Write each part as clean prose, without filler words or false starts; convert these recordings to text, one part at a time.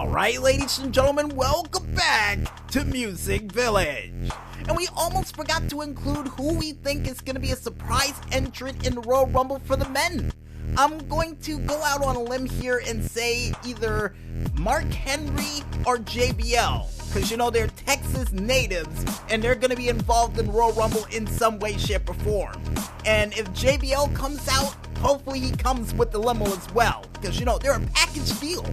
Alright, ladies and gentlemen, welcome back to Music Village. And we almost forgot to include who we think is going to be a surprise entrant in the Royal Rumble for the men. I'm going to go out on a limb here and say either Mark Henry or JBL. Because, you know, they're Texas natives, and they're going to be involved in Royal Rumble in some way, shape, or form. And if JBL comes out, hopefully he comes with the limo as well. Because, you know, they're a package deal.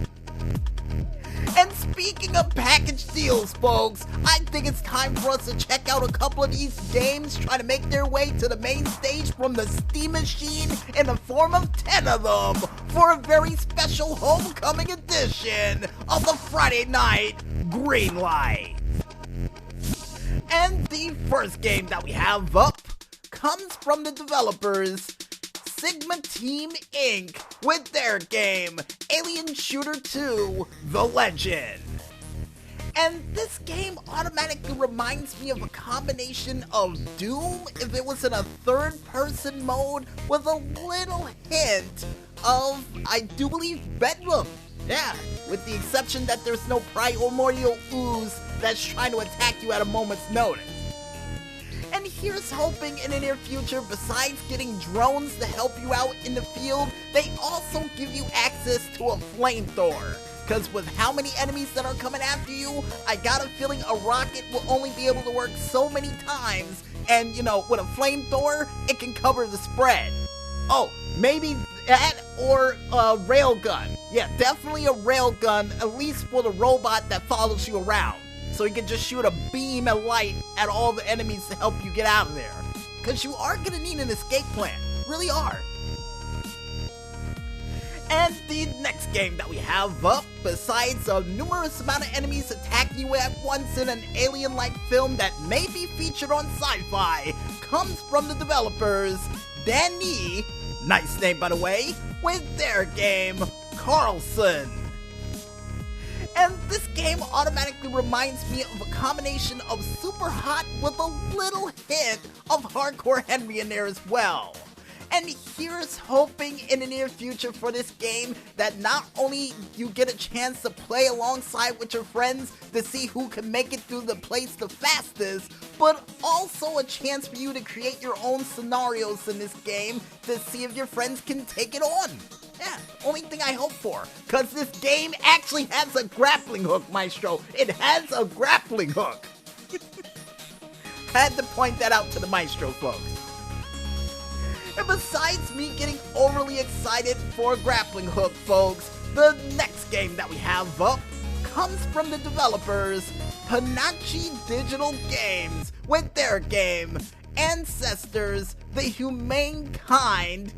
And speaking of package deals, folks, I think it's time for us to check out a couple of these games trying to make their way to the main stage from the Steam Machine in the form of 10 of them for a very special homecoming edition of the Friday Night Greenlight. And the first game that we have up comes from the developers Sigma Team Inc. with their game, Alien Shooter 2, The Legend. And this game automatically reminds me of a combination of Doom if it was in a third-person mode with a little hint of, I do believe, Bedlam. Yeah, with the exception that there's no primordial ooze that's trying to attack you at a moment's notice. And here's hoping in the near future, besides getting drones to help you out in the field, they also give you access to a flamethrower. Because with how many enemies that are coming after you, I got a feeling a rocket will only be able to work so many times. And, you know, with a flamethrower, it can cover the spread. Oh, maybe that or a railgun. Yeah, definitely a railgun, at least for the robot that follows you around. So you can just shoot a beam of light at all the enemies to help you get out of there. Because you are going to need an escape plan. Really are. And the next game that we have up, besides a numerous amount of enemies attacking you at once in an alien-like film that may be featured on Sci-Fi, comes from the developers Danny, nice name by the way, with their game Carlson. And this game automatically reminds me of a combination of Super Hot with a little hint of Hardcore Henry in there as well. And here's hoping in the near future for this game that not only you get a chance to play alongside with your friends to see who can make it through the place the fastest, but also a chance for you to create your own scenarios in this game to see if your friends can take it on. Yeah, only thing I hope for, because this game actually has a grappling hook, Maestro. It has a grappling hook. Had to point that out to the Maestro folks. And besides me getting overly excited for a grappling hook, folks, the next game that we have up comes from the developers Panachi Digital Games with their game Ancestors, the Humankind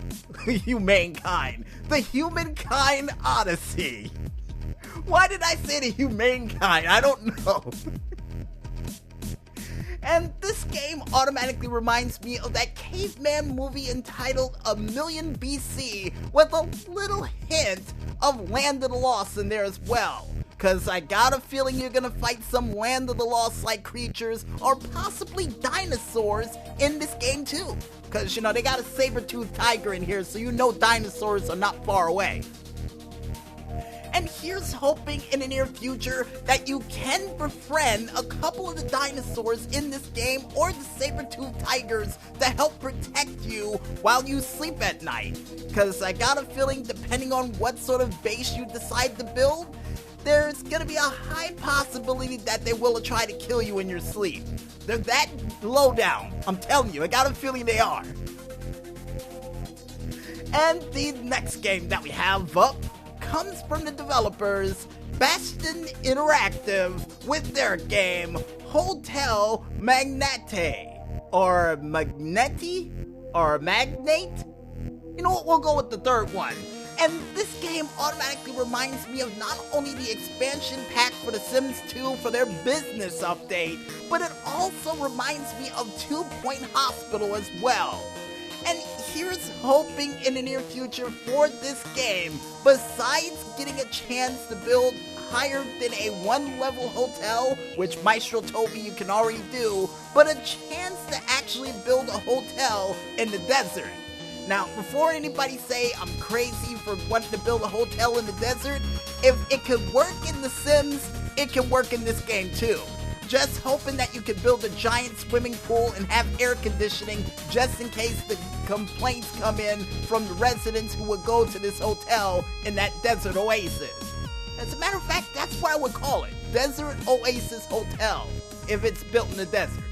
Odyssey. Why did I say the Humankind? I don't know. And this game automatically reminds me of that caveman movie entitled A Million BC with a little hint of Land of the Lost in there as well. Cause I got a feeling you're gonna fight some Land of the Lost like creatures or possibly dinosaurs in this game too. Cause you know, they got a saber-toothed tiger in here, so you know dinosaurs are not far away. And here's hoping in the near future that you can befriend a couple of the dinosaurs in this game or the saber-toothed tigers to help protect you while you sleep at night. Cause I got a feeling depending on what sort of base you decide to build, there's gonna be a high possibility that they will try to kill you in your sleep. They're that low down. I'm telling you, I got a feeling they are. And the next game that we have up comes from the developers Bastion Interactive with their game Hotel Magnate. Or Magneti? Or Magnate? You know what, we'll go with the third one. And this game automatically reminds me of not only the expansion pack for The Sims 2 for their business update, but it also reminds me of 2 Point Hospital as well. And here's hoping in the near future for this game, besides getting a chance to build higher than a 1-level hotel, which Maestro told me you can already do, but a chance to actually build a hotel in the desert. Now, before anybody say I'm crazy for wanting to build a hotel in the desert, if it could work in The Sims, it can work in this game too. Just hoping that you could build a giant swimming pool and have air conditioning just in case the complaints come in from the residents who would go to this hotel in that desert oasis. As a matter of fact, that's what I would call it, Desert Oasis Hotel, if it's built in the desert.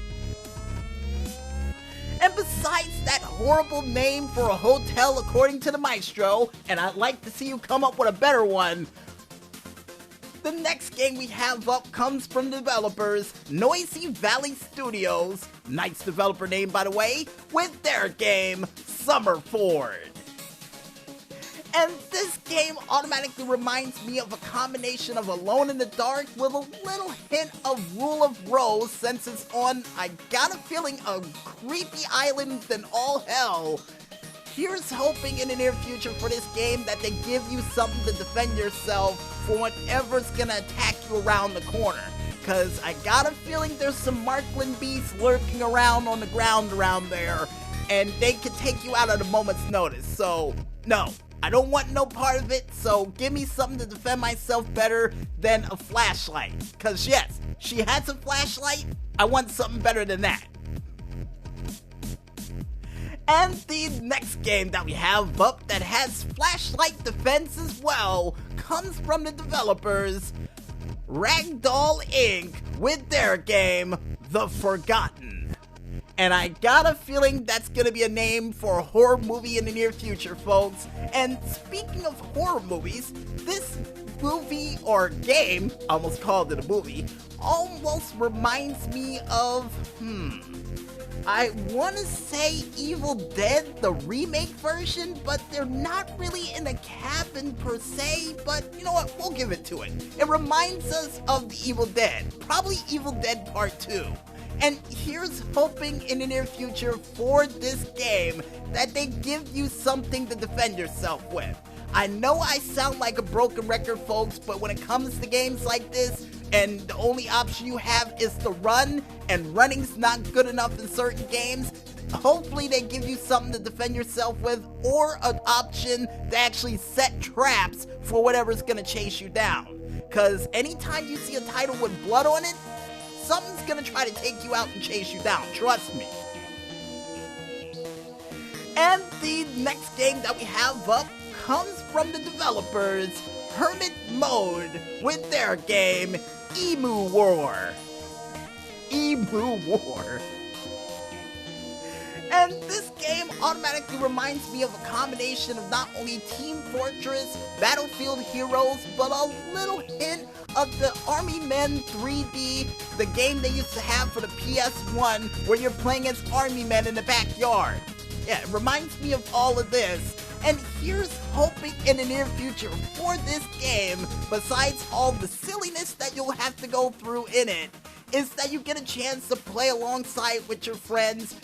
And besides that horrible name for a hotel according to the maestro, and I'd like to see you come up with a better one, the next game we have up comes from developers Noisy Valley Studios, Nite's developer name by the way, with their game Summer Ford. And this game automatically reminds me of a combination of Alone in the Dark with a little hint of Rule of Rose since it's on, I got a feeling, a creepy island than all hell. Here's hoping in the near future for this game that they give you something to defend yourself for whatever's gonna attack you around the corner. Cause I got a feeling there's some Markland beasts lurking around on the ground around there, and they could take you out at a moment's notice. So, no. I don't want no part of it, so give me something to defend myself better than a flashlight. Cause yes, she has a flashlight, I want something better than that. And the next game that we have up that has flashlight defense as well comes from the developers Ragdoll Inc. with their game The Forgotten. And I got a feeling that's gonna be a name for a horror movie in the near future, folks. And speaking of horror movies, this movie or game, I almost called it a movie, almost reminds me of, I want to say Evil Dead, the remake version, but they're not really in a cabin per se, but you know what, we'll give it to it. It reminds us of the Evil Dead, probably Evil Dead Part 2. And here's hoping in the near future for this game that they give you something to defend yourself with. I know I sound like a broken record, folks, but when it comes to games like this, and the only option you have is to run, and running's not good enough in certain games, hopefully they give you something to defend yourself with, or an option to actually set traps for whatever's gonna chase you down. Cause anytime you see a title with blood on it, something's gonna try to take you out and chase you down, trust me. And the next game that we have up comes from the developers Hermit Mode with their game Emu War. Emu War. And this game automatically reminds me of a combination of not only Team Fortress, Battlefield Heroes, but a little hint of the Army Men 3D, the game they used to have for the PS1, where you're playing as Army Men in the backyard. Yeah, it reminds me of all of this. And here's hoping in the near future for this game, besides all the silliness that you'll have to go through in it, is that you get a chance to play alongside with your friends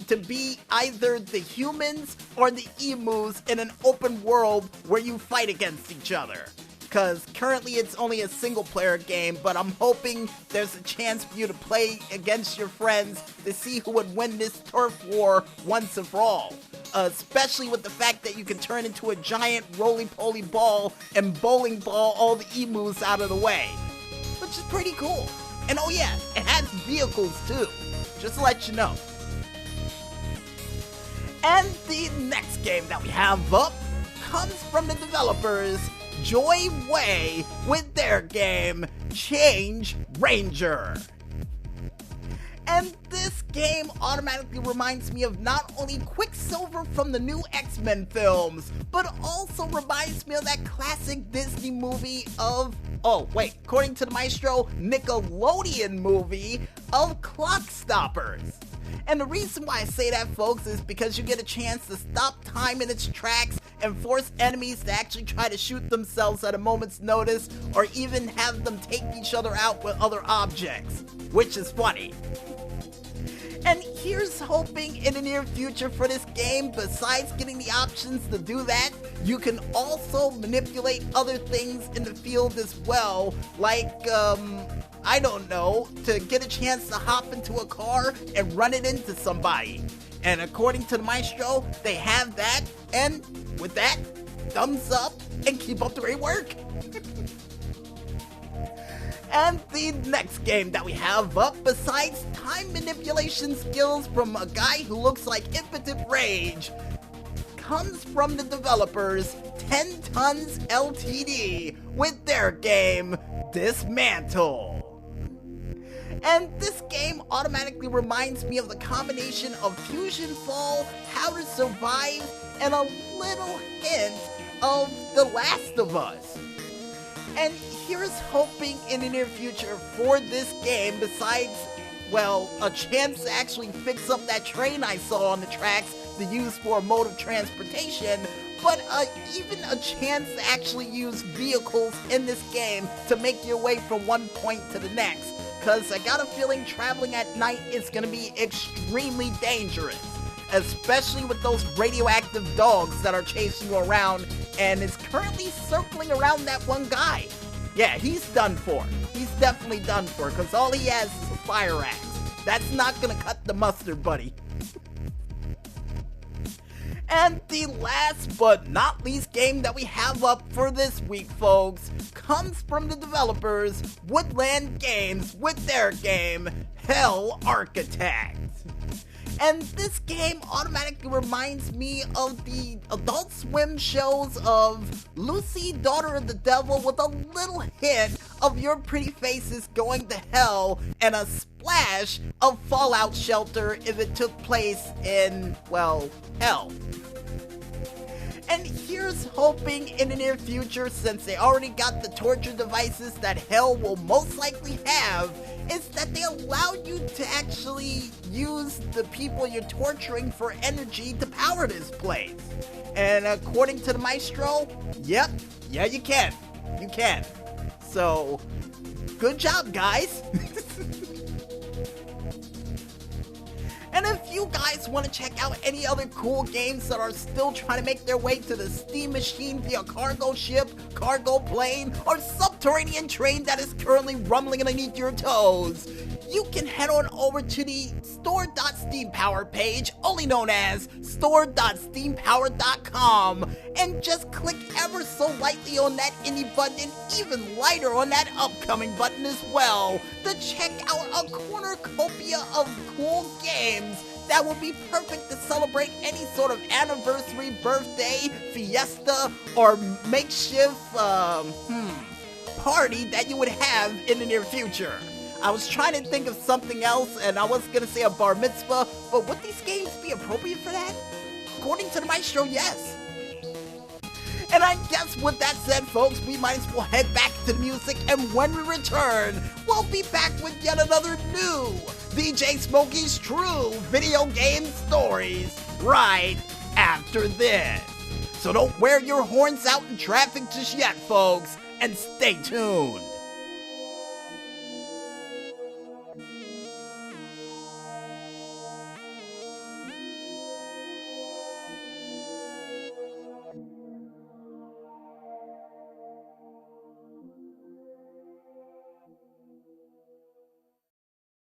to be either the humans or the emus in an open world where you fight against each other. Cause currently it's only a single player game, but I'm hoping there's a chance for you to play against your friends to see who would win this turf war once and for all. Especially with the fact that you can turn into a giant roly-poly ball and bowling ball all the emus out of the way. Which is pretty cool. And oh yeah, it has vehicles too, just to let you know. And the next game that we have up comes from the developers Joy Way with their game Change Ranger. And this game automatically reminds me of not only Quicksilver from the new X-Men films, but also reminds me of that classic Disney movie of, according to the maestro, Nickelodeon movie of Clockstoppers. And the reason why I say that, folks, is because you get a chance to stop time in its tracks and force enemies to actually try to shoot themselves at a moment's notice, or even have them take each other out with other objects, which is funny. And here's hoping in the near future for this game, besides getting the options to do that, you can also manipulate other things in the field as well, like, I don't know, to get a chance to hop into a car and run it into somebody. And according to the Maestro, they have that, and with that, thumbs up and keep up the great work. And the next game that we have up, besides time manipulation skills from a guy who looks like Impotent Rage, comes from the developers 10 Tons Ltd. With their game, Dismantle. And this game automatically reminds me of the combination of Fusion Fall, How to Survive, and a little hint of The Last of Us. And here's hoping in the near future for this game, besides, well, a chance to actually fix up that train I saw on the tracks to use for a mode of transportation, but even a chance to actually use vehicles in this game to make your way from one point to the next. Because I got a feeling traveling at night is going to be extremely dangerous, especially with those radioactive dogs that are chasing you around and is currently circling around that one guy. Yeah, he's done for. He's definitely done for, because all he has is a fire axe. That's not going to cut the mustard, buddy. And the last but not least game that we have up for this week, folks, comes from the developers Woodland Games with their game, Hell Architect. And this game automatically reminds me of the Adult Swim shows of Lucy, Daughter of the Devil, with a little hint of Your Pretty Faces Going to Hell and a splash of Fallout Shelter if it took place in, well, hell. And here's hoping in the near future, since they already got the torture devices that hell will most likely have, is that they allow you to actually use the people you're torturing for energy to power this place. And according to the Maestro, yep, yeah, you can. You can. So, good job, guys. And if you guys want to check out any other cool games that are still trying to make their way to the Steam machine via cargo ship, cargo plane, or subterranean train that is currently rumbling underneath your toes, you can head on over to the store.steampower page, only known as store.steampower.com, and just click ever so lightly on that indie button and even lighter on that upcoming button as well to check out a cornucopia of cool games that will be perfect to celebrate any sort of anniversary, birthday, fiesta, or makeshift, party that you would have in the near future. I was trying to think of something else, and I was gonna say a bar mitzvah, but would these games be appropriate for that? According to the Maestro, yes. And I guess with that said, folks, we might as well head back to the music, and when we return, we'll be back with yet another new DJ Smokey's True Video Game Stories right after this. So don't wear your horns out in traffic just yet, folks, and stay tuned.